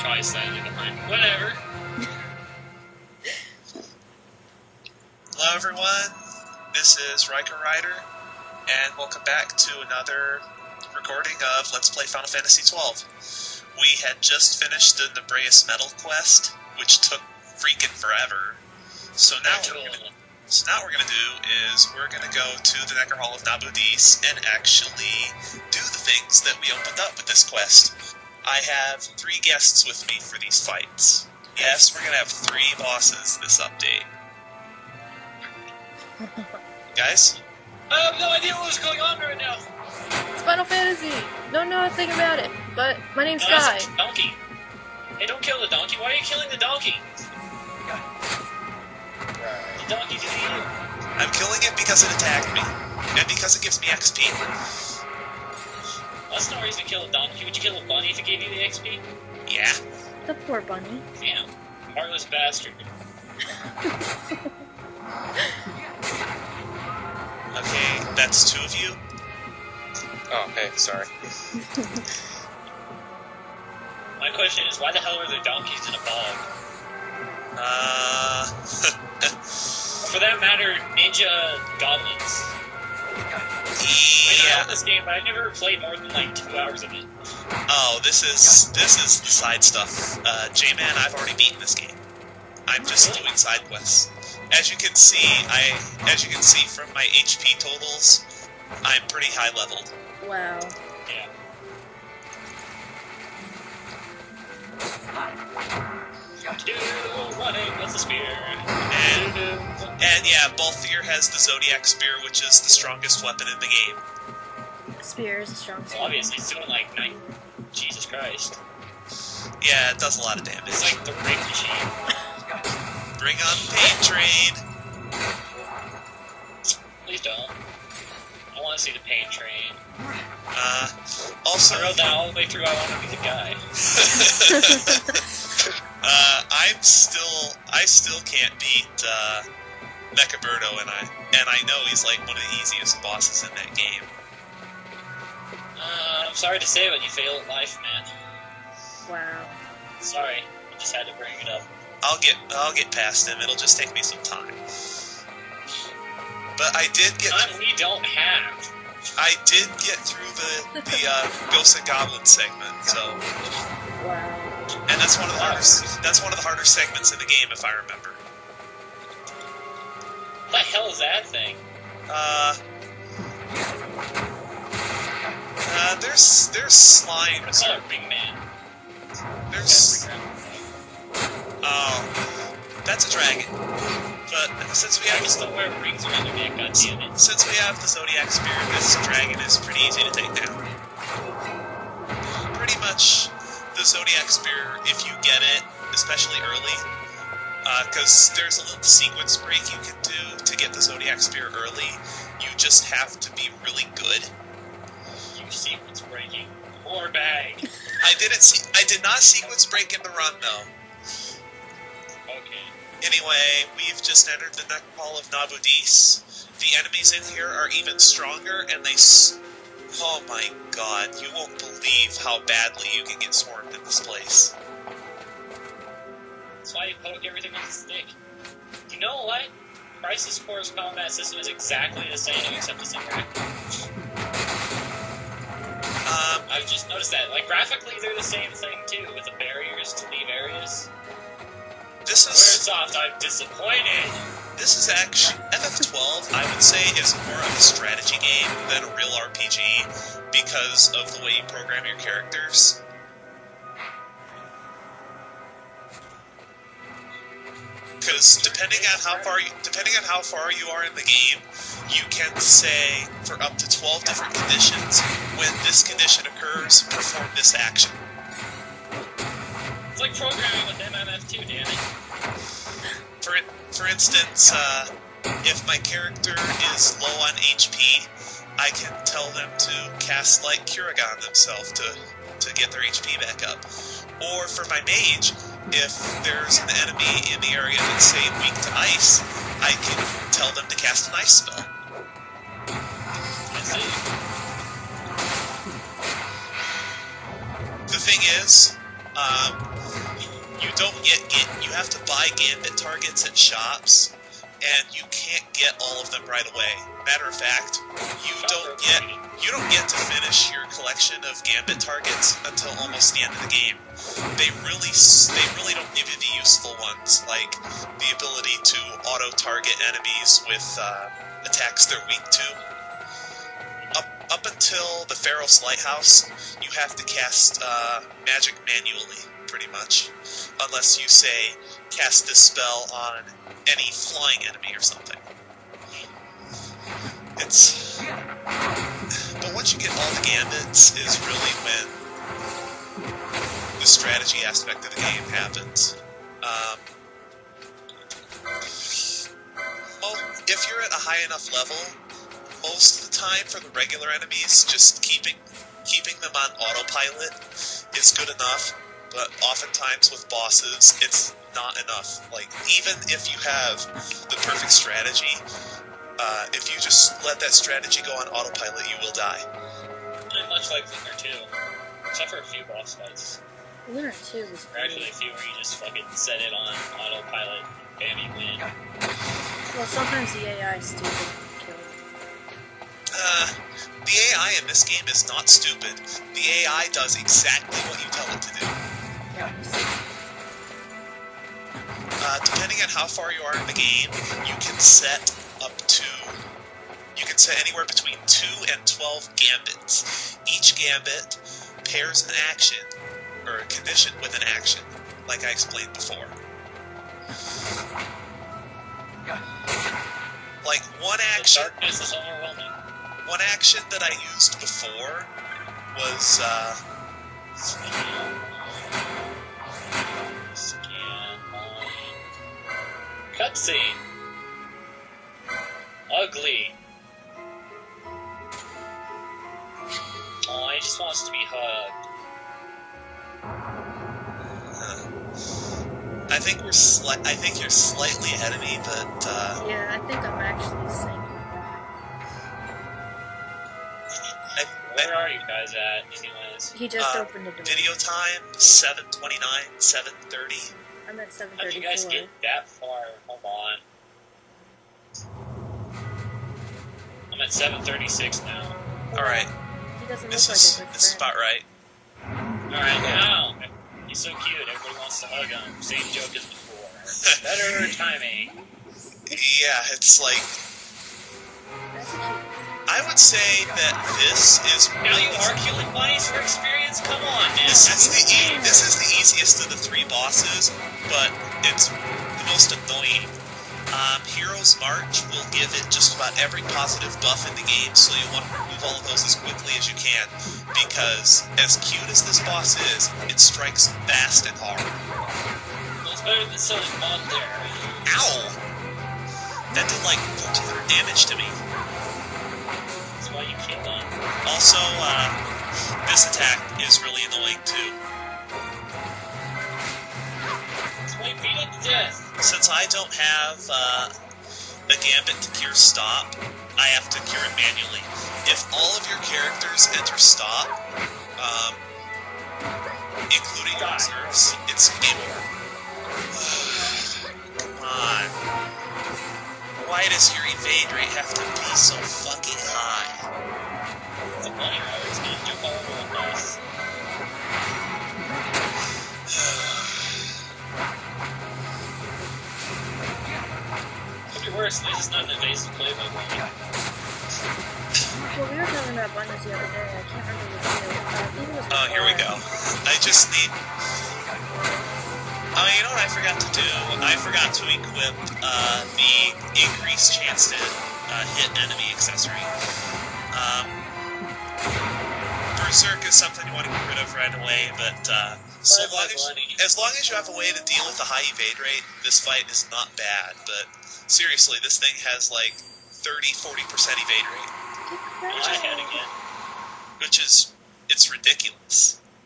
probably slightly behind. Whatever. Hello everyone, this is Riker Rider, and welcome back to another recording of Let's Play Final Fantasy XII. We had just finished the Nebraeus Medal quest, which took freaking forever. So now what we're gonna do is we're gonna go to the Necker Hall of Nabudis and actually do the things that we opened up with this quest. I have 3 guests with me for these fights. Yes, we're gonna have 3 bosses this update. Guys? I have no idea what's going on right now. It's Final Fantasy! Don't know a thing about it, but my name's No, Guy. that's a donkey. Hey, don't kill the donkey. Why are you killing the donkey? The donkey did you. I'm killing it because it attacked me, and because it gives me XP. Well, that's no reason to kill a donkey. Would you kill a bunny if it gave you the XP? Yeah. The poor bunny. Damn. Heartless bastard. Okay, that's 2 of you. Oh, hey, sorry. My question is, why the hell are there donkeys in a bog? For that matter, ninja goblins. I Yeah. love this game, but I never played more than like 2 hours of it. Oh, this is the side stuff. J-Man, I've already beaten this game. I'm just doing side quests. As you can see from my HP totals, I'm pretty high leveled. Wow. Yeah. Running with the spear. And yeah, Balthier has the Zodiac Spear, which is the strongest weapon in the game. Spear is a strong Well, spear. obviously, it's doing like 9. Jesus Christ. Yeah, it does a lot of damage. It's like the rape machine. Bring on the pain train! Please don't. I want to see the pain train. Also... I wrote that all the way through. I want to be the guy. I still can't beat, Mechaberto, and I know he's like one of the easiest bosses in that game. I'm sorry to say, but you fail at life, man. Wow. Sorry. I just had to bring it up. I'll get past him, it'll just take me some time. But I did get We don't have. I did get through the Ghosts and Goblins segment, so Wow. and that's one of the harder segments in the game if I remember. What the hell is that thing? There's slime. It's not a ring man. There's that's a dragon. But since we have Dragons don't wear rings around their neck, goddammit. Since we have the Zodiac Spear, this dragon is pretty easy to take down. Pretty much, the Zodiac Spear, if you get it, especially early, because there's a little sequence break you can do to get the Zodiac Spear early, you just have to be really good. You sequence breaking. Poor bag. I did not sequence break in the run, though. Okay. Anyway, we've just entered the Necker Hall of Nabudis. The enemies in here are even stronger, and oh my god, you won't believe how badly you can get swarmed in this place. That's why you poke everything with a stick. You know what? Crisis Core's combat system is exactly the same, except it's interactive. I've just noticed that. Like, graphically, they're the same thing, too, with the barriers to leave areas. Squaresoft, I'm disappointed! This is actually... FF12, I would say, is more of a strategy game than a real RPG because of the way you program your characters. Because depending on how far you are in the game, you can say for up to 12 different conditions, when this condition occurs, perform this action. It's like programming with MMF2, damn it. For instance, if my character is low on HP, I can tell them to cast like Kuragan themselves to get their HP back up. Or for my mage, if there's an enemy in the area that's, say, weak to ice, I can tell them to cast an ice spell. I see. The thing is, You don't you have to buy gambit targets at shops, and you can't get all of them right away. Matter of fact, you don't get to finish your collection of gambit targets until almost the end of the game. They really don't give you the useful ones, like the ability to auto-target enemies with attacks they're weak to. Up until the Pharaoh's Lighthouse, you have to cast magic manually, pretty much. Unless you say, cast this spell on any flying enemy or something. But once you get all the gambits is really when the strategy aspect of the game happens. Well, if you're at a high enough level, most of the time for the regular enemies, just keeping them on autopilot is good enough, but oftentimes with bosses, it's not enough. Like, even if you have the perfect strategy, if you just let that strategy go on autopilot, you will die. Not much like Lunar 2, except for a few boss fights. Lunar 2 was actually a few where you just fucking set it on autopilot, bam, you win. Well, sometimes the AI is stupid. The AI in this game is not stupid. The AI does exactly what you tell it to do. Depending on how far you are in the game, you can set anywhere between 2 and 12 gambits. Each gambit pairs an action, or a condition with an action, like I explained before. Like, one action... Darkness is overwhelming. One action that I used before was, Scan line. Cutscene. Ugly. Oh, he just wants to be hugged. I think you're slightly ahead of me, but, Yeah, I think I'm actually sinking. Where are you guys at, anyways? He just opened the door. Video time, 7:29, 7:30. I'm at 7:34. How did you guys get that far? Hold on. I'm at 7:36 now. Alright. He doesn't This look is like a good about right. Alright, now. He's so cute, everybody wants to hug him. Same joke as before. Better timing. Yeah, it's like... That's a cute. I would say that this is... Now you are killing bunnies for experience? Come on, man. This is the easiest of the 3 bosses, but it's the most annoying. Hero's March will give it just about every positive buff in the game, so you want to remove all of those as quickly as you can, because as cute as this boss is, it strikes fast and hard. Well, it's better than selling Bob there. Ow! That did like 1,400 damage to me. That's why you killed him. Also, this attack is really annoying too. That's why you beat it to death. Since I don't have a gambit to cure stop, I have to cure it manually. If all of your characters enter stop, including your reserves, it's game over. Come on. Why does your evade rate have to be so fucking high? It's a bunny road. It's gonna jump all over the place. Could be worse. This is not an evasive play by bunny. Well, we were talking about bunnies the other day. I can't remember the video. I think it was Oh, here we go. I just need... Oh, you know what I forgot to do? I forgot to equip the increased chance to hit enemy accessory. Berserk is something you want to get rid of right away, but as long as you have a way to deal with the high evade rate, this fight is not bad. But seriously, this thing has like 30-40% evade rate. I had again. Which is, it's ridiculous.